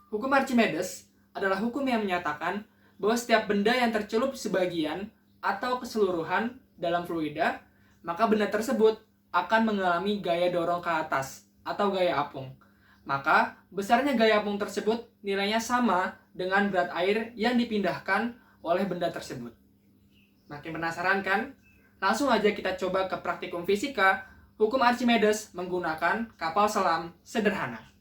Hukum Archimedes adalah hukum yang menyatakan bahwa setiap benda yang tercelup sebagian atau keseluruhan dalam fluida, maka benda tersebut akan mengalami gaya dorong ke atas atau gaya apung. Maka besarnya gaya apung tersebut nilainya sama dengan berat air yang dipindahkan oleh benda tersebut. Makin penasaran kan? Langsung aja kita coba ke praktikum fisika, hukum Archimedes menggunakan kapal selam sederhana.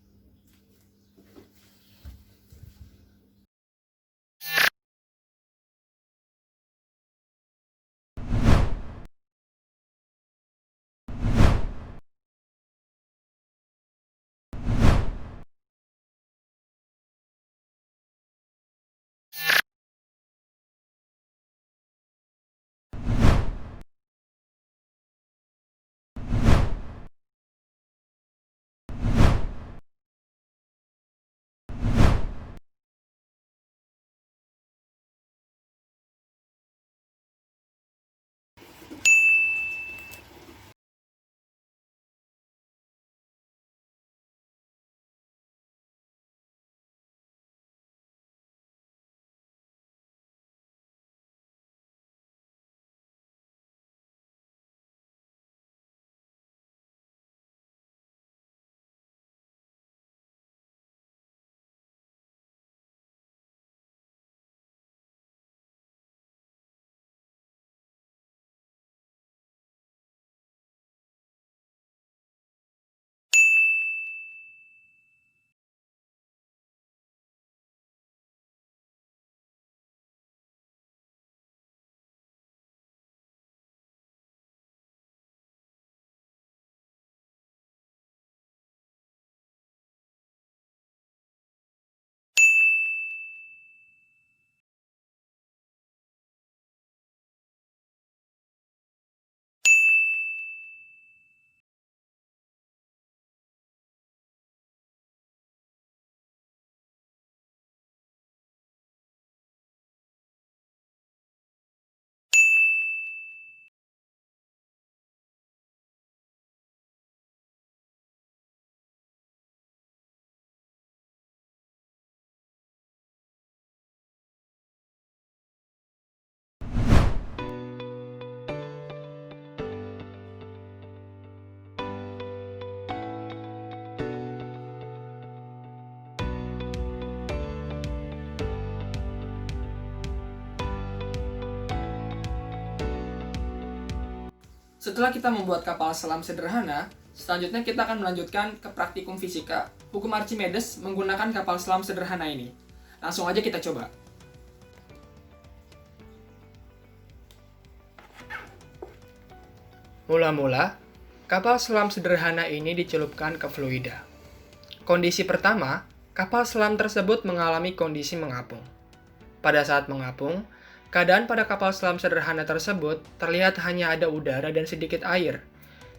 Setelah kita membuat kapal selam sederhana, selanjutnya kita akan melanjutkan ke praktikum fisika, hukum Archimedes menggunakan kapal selam sederhana ini. Langsung aja kita coba. Mula-mula, kapal selam sederhana ini dicelupkan ke fluida. Kondisi pertama, kapal selam tersebut mengalami kondisi mengapung. Pada saat mengapung, keadaan pada kapal selam sederhana tersebut terlihat hanya ada udara dan sedikit air,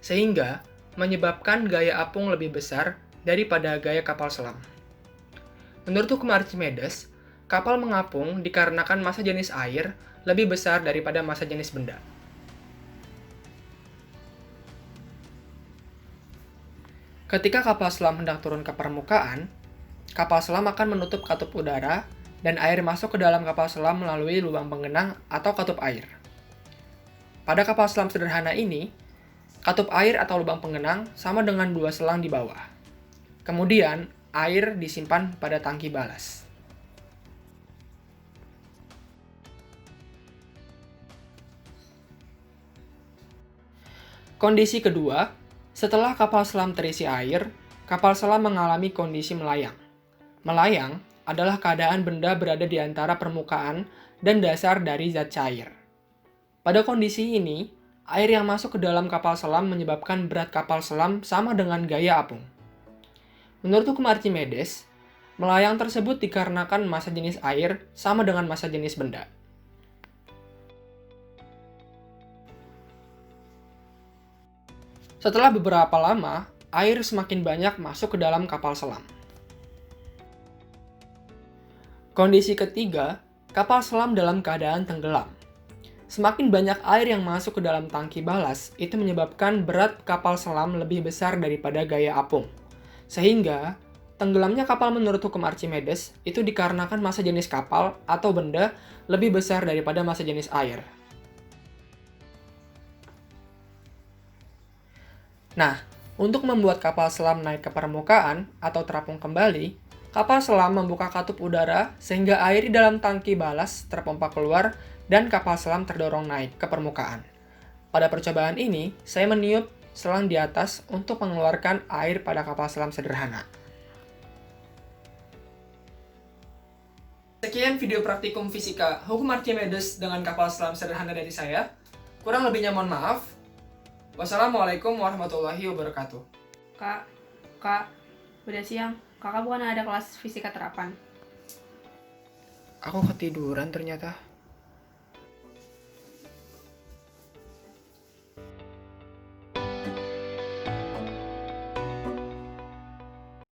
sehingga menyebabkan gaya apung lebih besar daripada gaya kapal selam. Menurut hukum Archimedes, kapal mengapung dikarenakan massa jenis air lebih besar daripada massa jenis benda. Ketika kapal selam hendak turun ke permukaan, kapal selam akan menutup katup udara dan air masuk ke dalam kapal selam melalui lubang pengenang atau katup air. Pada kapal selam sederhana ini, katup air atau lubang pengenang sama dengan dua selang di bawah. Kemudian, air disimpan pada tangki balas. Kondisi kedua, setelah kapal selam terisi air, kapal selam mengalami kondisi melayang. Melayang adalah keadaan benda berada di antara permukaan dan dasar dari zat cair. Pada kondisi ini, air yang masuk ke dalam kapal selam menyebabkan berat kapal selam sama dengan gaya apung. Menurut hukum Archimedes, melayang tersebut dikarenakan massa jenis air sama dengan massa jenis benda. Setelah beberapa lama, air semakin banyak masuk ke dalam kapal selam. Kondisi ketiga, kapal selam dalam keadaan tenggelam. Semakin banyak air yang masuk ke dalam tangki balas, itu menyebabkan berat kapal selam lebih besar daripada gaya apung. Sehingga, Tenggelamnya kapal menurut hukum Archimedes itu dikarenakan massa jenis kapal atau benda lebih besar daripada massa jenis air. Nah, untuk membuat kapal selam naik ke permukaan atau terapung kembali, kapal selam membuka katup udara sehingga air di dalam tangki balas terpompa keluar dan kapal selam terdorong naik ke permukaan. Pada percobaan ini, saya meniup selang di atas untuk mengeluarkan air pada kapal selam sederhana. Sekian video praktikum fisika hukum Archimedes dengan kapal selam sederhana dari saya. Kurang lebihnya mohon maaf. Wassalamualaikum warahmatullahi wabarakatuh. Kak, udah siang. Kakak bukan ada kelas fisika terapan. Aku ketiduran ternyata.